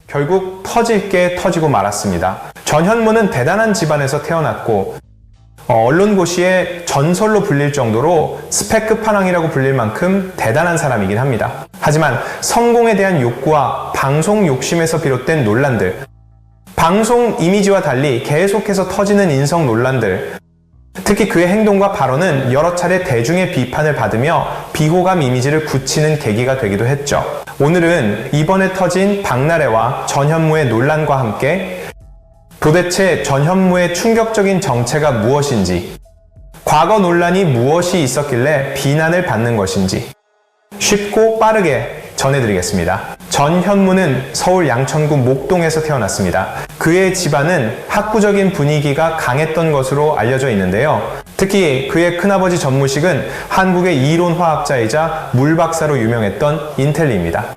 결국 터질 게 터지고 말았습니다. 전현무는 대단한 집안에서 태어났고 언론고시의 전설로 불릴 정도로 스펙 끝판왕이라고 불릴 만큼 대단한 사람이긴 합니다. 하지만 성공에 대한 욕구와 방송 욕심에서 비롯된 논란들, 방송 이미지와 달리 계속해서 터지는 인성 논란들, 특히 그의 행동과 발언은 여러 차례 대중의 비판을 받으며 비호감 이미지를 굳히는 계기가 되기도 했죠. 오늘은 이번에 터진 박나래와 전현무의 논란과 함께 도대체 전현무의 충격적인 정체가 무엇인지, 과거 논란이 무엇이 있었길래 비난을 받는 것인지 쉽고 빠르게 전해드리겠습니다. 전현무는 서울 양천구 목동에서 태어났습니다. 그의 집안은 학구적인 분위기가 강했던 것으로 알려져 있는데요. 특히 그의 큰아버지 전무식은 한국의 이론화학자이자 물박사로 유명했던 인텔리입니다.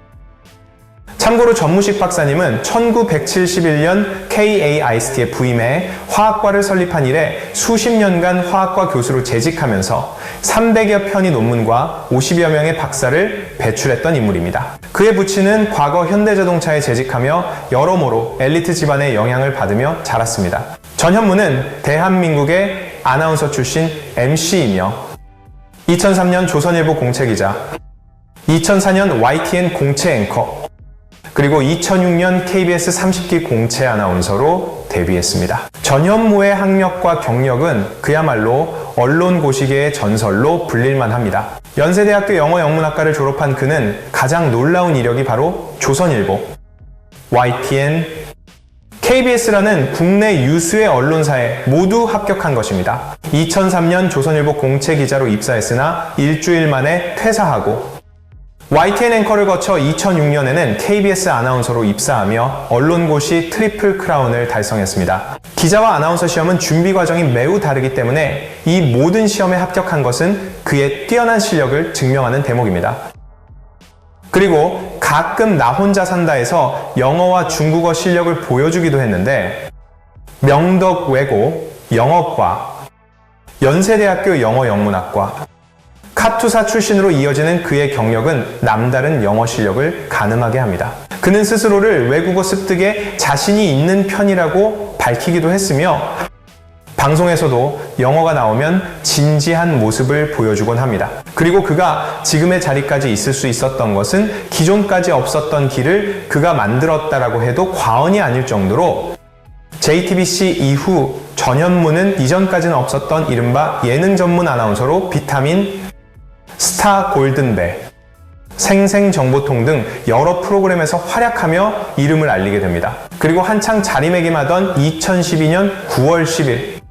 참고로 전무식 박사님은 1971년 KAIST에 부임해 화학과를 설립한 이래 수십 년간 화학과 교수로 재직하면서 300여 편의 논문과 50여 명의 박사를 배출했던 인물입니다. 그의 부친은 과거 현대자동차에 재직하며 여러모로 엘리트 집안의 영향을 받으며 자랐습니다. 전현무는 대한민국의 아나운서 출신 MC이며 2003년 조선일보 공채기자, 2004년 YTN 공채 앵커, 그리고 2006년 KBS 30기 공채 아나운서로 데뷔했습니다. 전현무의 학력과 경력은 그야말로 언론고시계의 전설로 불릴만 합니다. 연세대학교 영어영문학과를 졸업한 그는 가장 놀라운 이력이 바로 조선일보, YTN, KBS라는 국내 유수의 언론사에 모두 합격한 것입니다. 2003년 조선일보 공채기자로 입사했으나 일주일 만에 퇴사하고 YTN 앵커를 거쳐 2006년에는 KBS 아나운서로 입사하며 언론고시 트리플 크라운을 달성했습니다. 기자와 아나운서 시험은 준비 과정이 매우 다르기 때문에 이 모든 시험에 합격한 것은 그의 뛰어난 실력을 증명하는 대목입니다. 그리고 가끔 나 혼자 산다에서 영어와 중국어 실력을 보여주기도 했는데 명덕외고 영어과, 연세대학교 영어영문학과, 카투사 출신으로 이어지는 그의 경력은 남다른 영어 실력을 가늠하게 합니다. 그는 스스로를 외국어 습득에 자신이 있는 편이라고 밝히기도 했으며 방송에서도 영어가 나오면 진지한 모습을 보여주곤 합니다. 그리고 그가 지금의 자리까지 있을 수 있었던 것은 기존까지 없었던 길을 그가 만들었다라고 해도 과언이 아닐 정도로 JTBC 이후 전현무는 이전까지는 없었던 이른바 예능 전문 아나운서로 비타민, 스타 골든벨, 생생정보통 등 여러 프로그램에서 활약하며 이름을 알리게 됩니다. 그리고 한창 자리매김하던 2012년 9월 10일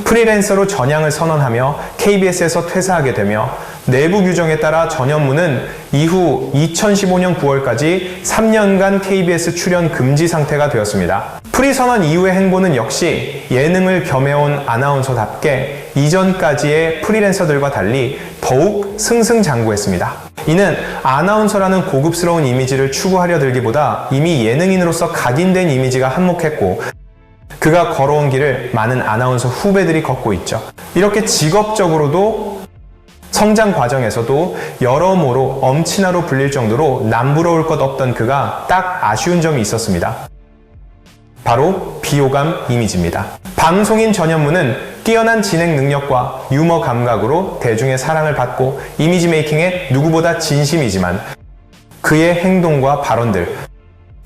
프리랜서로 전향을 선언하며 KBS에서 퇴사하게 되며 내부 규정에 따라 전현무는 이후 2015년 9월까지 3년간 KBS 출연 금지 상태가 되었습니다. 프리선언 이후의 행보는 역시 예능을 겸해온 아나운서답게 이전까지의 프리랜서들과 달리 더욱 승승장구했습니다. 이는 아나운서라는 고급스러운 이미지를 추구하려 들기보다 이미 예능인으로서 각인된 이미지가 한몫했고 그가 걸어온 길을 많은 아나운서 후배들이 걷고 있죠. 이렇게 직업적으로도 성장 과정에서도 여러모로 엄친아로 불릴 정도로 남부러울 것 없던 그가 딱 아쉬운 점이 있었습니다. 바로 비호감 이미지입니다. 방송인 전현무는 뛰어난 진행 능력과 유머 감각으로 대중의 사랑을 받고 이미지 메이킹에 누구보다 진심이지만 그의 행동과 발언들,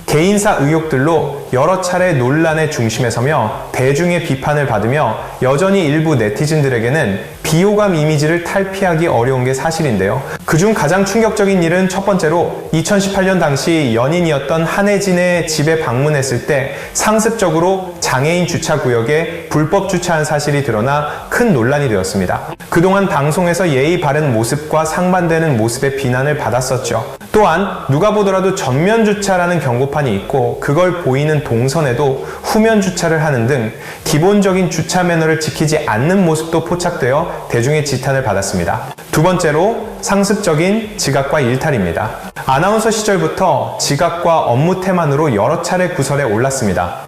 개인사 의혹들로 여러 차례 논란의 중심에 서며 대중의 비판을 받으며 여전히 일부 네티즌들에게는 비호감 이미지를 탈피하기 어려운 게 사실인데요. 그중 가장 충격적인 일은 첫 번째로 2018년 당시 연인이었던 한혜진의 집에 방문했을 때 상습적으로 장애인 주차구역에 불법 주차한 사실이 드러나 큰 논란이 되었습니다. 그동안 방송에서 예의 바른 모습과 상반되는 모습의 비난을 받았었죠. 또한 누가 보더라도 전면 주차라는 경고판이 있고 그걸 보이는 동선에도 후면 주차를 하는 등 기본적인 주차 매너를 지키지 않는 모습도 포착되어 대중의 지탄을 받았습니다. 두 번째로 상습적인 지각과 일탈입니다. 아나운서 시절부터 지각과 업무 태만으로 여러 차례 구설에 올랐습니다.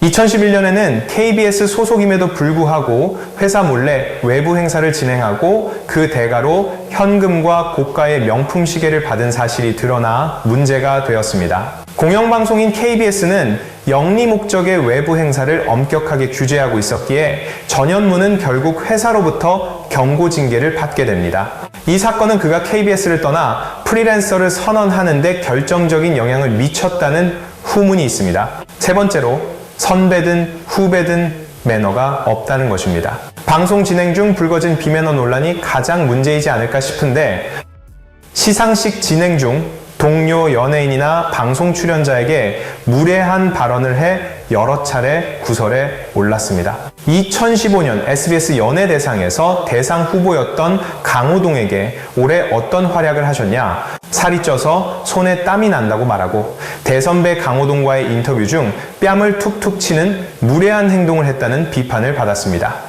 2011년에는 KBS 소속임에도 불구하고 회사 몰래 외부 행사를 진행하고 그 대가로 현금과 고가의 명품 시계를 받은 사실이 드러나 문제가 되었습니다. 공영방송인 KBS는 영리 목적의 외부 행사를 엄격하게 규제하고 있었기에 전현무는 결국 회사로부터 경고 징계를 받게 됩니다. 이 사건은 그가 KBS를 떠나 프리랜서를 선언하는 데 결정적인 영향을 미쳤다는 후문이 있습니다. 세 번째로, 선배든 후배든 매너가 없다는 것입니다. 방송 진행 중 불거진 비매너 논란이 가장 문제이지 않을까 싶은데, 시상식 진행 중 동료 연예인이나 방송 출연자에게 무례한 발언을 해 여러 차례 구설에 올랐습니다. 2015년 SBS 연예대상에서 대상 후보였던 강호동에게 올해 어떤 활약을 하셨냐? 살이 쪄서 손에 땀이 난다고 말하고, 대선배 강호동과의 인터뷰 중 뺨을 툭툭 치는 무례한 행동을 했다는 비판을 받았습니다.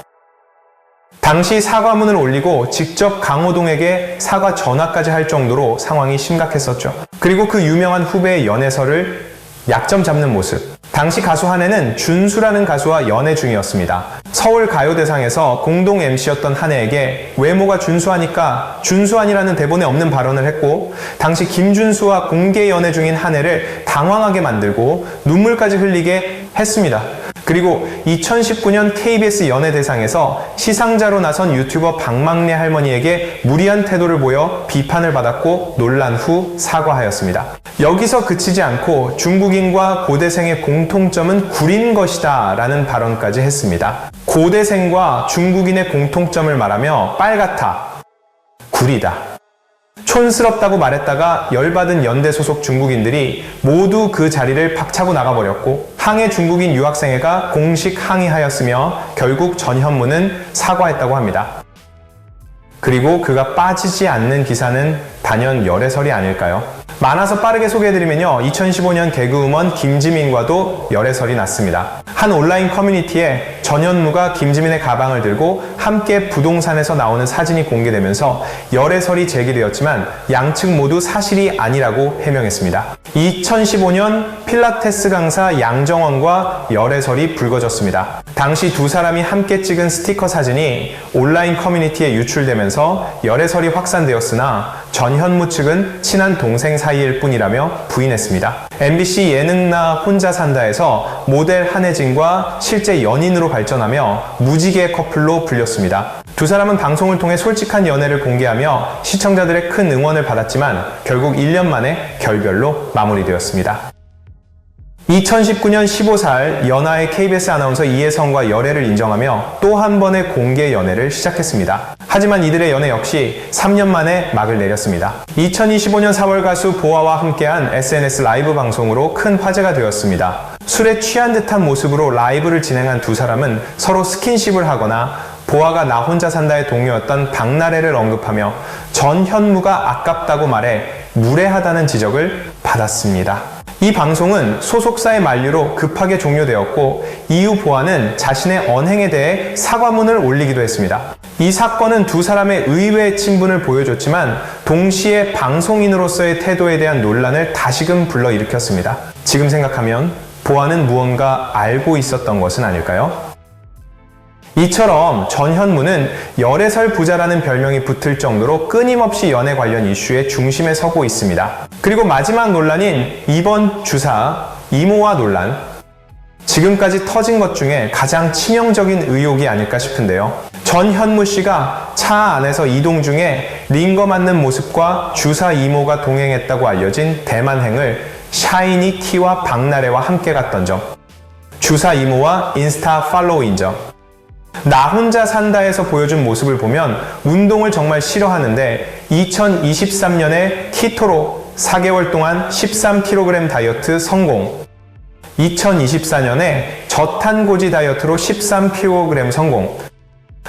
당시 사과문을 올리고 직접 강호동에게 사과 전화까지 할 정도로 상황이 심각했었죠. 그리고 그 유명한 후배의 연애설을 약점 잡는 모습. 당시 가수 한혜는 준수라는 가수와 연애 중이었습니다. 서울 가요대상에서 공동 MC였던 한혜에게 외모가 준수하니까 준수한이라는 대본에 없는 발언을 했고, 당시 김준수와 공개 연애 중인 한혜를 당황하게 만들고 눈물까지 흘리게 했습니다. 그리고 2019년 KBS 연예대상에서 시상자로 나선 유튜버 박막래 할머니에게 무리한 태도를 보여 비판을 받았고 논란 후 사과하였습니다. 여기서 그치지 않고 중국인과 고대생의 공통점은 구린 것이다 라는 발언까지 했습니다. 고대생과 중국인의 공통점을 말하며 빨갛다, 구리다, 촌스럽다고 말했다가 열받은 연대 소속 중국인들이 모두 그 자리를 박차고 나가버렸고, 항해 중국인 유학생회가 공식 항의하였으며 결국 전현무는 사과했다고 합니다. 그리고 그가 빠지지 않는 기사는 단연 열애설이 아닐까요? 많아서 빠르게 소개해드리면요, 2015년 개그우먼 김지민과도 열애설이 났습니다. 한 온라인 커뮤니티에 전현무가 김지민의 가방을 들고 함께 부동산에서 나오는 사진이 공개되면서 열애설이 제기되었지만 양측 모두 사실이 아니라고 해명했습니다. 2015년 필라테스 강사 양정원과 열애설이 불거졌습니다. 당시 두 사람이 함께 찍은 스티커 사진이 온라인 커뮤니티에 유출되면서 열애설이 확산되었으나 전현무 측은 친한 동생 사이일 뿐이라며 부인했습니다. MBC 예능나 혼자 산다에서 모델 한혜진과 실제 연인으로 발전하며 무지개 커플로 불렸습니다. 두 사람은 방송을 통해 솔직한 연애를 공개하며 시청자들의 큰 응원을 받았지만 결국 1년 만에 결별로 마무리되었습니다. 2019년 15살 연하의 KBS 아나운서 이혜성과 열애를 인정하며 또 한 번의 공개 연애를 시작했습니다. 하지만 이들의 연애 역시 3년 만에 막을 내렸습니다. 2025년 4월 가수 보아와 함께한 SNS 라이브 방송으로 큰 화제가 되었습니다. 술에 취한 듯한 모습으로 라이브를 진행한 두 사람은 서로 스킨십을 하거나 보아가 나 혼자 산다의 동료였던 박나래를 언급하며 전현무가 아깝다고 말해 무례하다는 지적을 받았습니다. 이 방송은 소속사의 만류로 급하게 종료되었고, 이후 보아는 자신의 언행에 대해 사과문을 올리기도 했습니다. 이 사건은 두 사람의 의외의 친분을 보여줬지만 동시에 방송인으로서의 태도에 대한 논란을 다시금 불러일으켰습니다. 지금 생각하면 보아는 무언가 알고 있었던 것은 아닐까요? 이처럼 전현무는 열애설 부자라는 별명이 붙을 정도로 끊임없이 연애 관련 이슈의 중심에 서고 있습니다. 그리고 마지막 논란인 이번 주사 이모와 논란, 지금까지 터진 것 중에 가장 치명적인 의혹이 아닐까 싶은데요. 전현무 씨가 차 안에서 이동 중에 링거 맞는 모습과 주사 이모가 동행했다고 알려진 대만행을 샤이니 T와 박나래와 함께 갔던 점, 주사 이모와 인스타 팔로우인 점, 나 혼자 산다에서 보여준 모습을 보면 운동을 정말 싫어하는데 2023년에 키토로 4개월 동안 13kg 다이어트 성공, 2024년에 저탄고지 다이어트로 13kg 성공,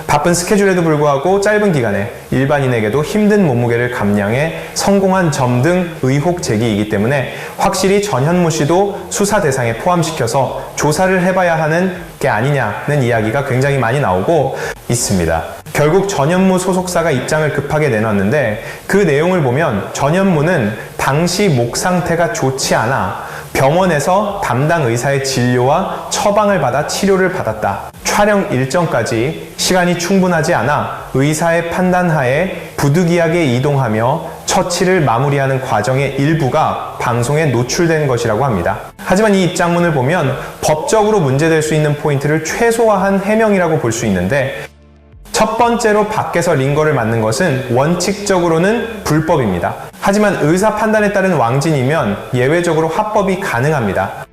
바쁜 스케줄에도 불구하고 짧은 기간에 일반인에게도 힘든 몸무게를 감량해 성공한 점 등 의혹 제기이기 때문에 확실히 전현무 씨도 수사 대상에 포함시켜서 조사를 해봐야 하는 게 아니냐는 이야기가 굉장히 많이 나오고 있습니다. 결국 전현무 소속사가 입장을 급하게 내놨는데, 그 내용을 보면 전현무는 당시 목 상태가 좋지 않아 병원에서 담당 의사의 진료와 처방을 받아 치료를 받았다. 촬영 일정까지 시간이 충분하지 않아 의사의 판단하에 부득이하게 이동하며 처치를 마무리하는 과정의 일부가 방송에 노출된 것이라고 합니다. 하지만 이 입장문을 보면 법적으로 문제될 수 있는 포인트를 최소화한 해명이라고 볼 수 있는데, 첫 번째로 밖에서 링거를 맞는 것은 원칙적으로는 불법입니다. 하지만 의사 판단에 따른 왕진이면 예외적으로 화법이 가능합니다.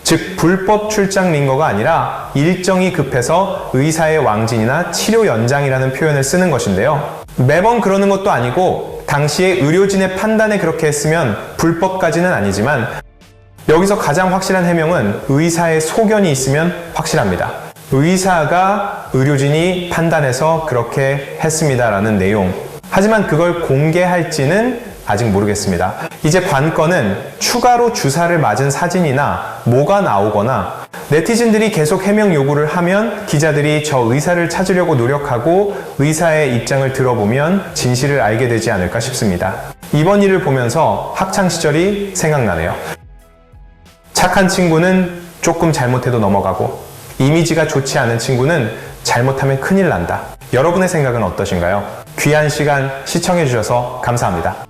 즉, 불법 출장 링거가 아니라 일정이 급해서 의사의 왕진이나 치료 연장이라는 표현을 쓰는 것인데요. 매번 그러는 것도 아니고 당시에 의료진의 판단에 그렇게 했으면 불법까지는 아니지만, 여기서 가장 확실한 해명은 의사의 소견이 있으면 확실합니다. 의사가 의료진이 판단해서 그렇게 했습니다라는 내용. 하지만 그걸 공개할지는 아직 모르겠습니다. 이제 관건은 추가로 주사를 맞은 사진이나 뭐가 나오거나 네티즌들이 계속 해명 요구를 하면 기자들이 저 의사를 찾으려고 노력하고 의사의 입장을 들어보면 진실을 알게 되지 않을까 싶습니다. 이번 일을 보면서 학창시절이 생각나네요. 착한 친구는 조금 잘못해도 넘어가고, 이미지가 좋지 않은 친구는 잘못하면 큰일 난다. 여러분의 생각은 어떠신가요? 귀한 시간 시청해주셔서 감사합니다.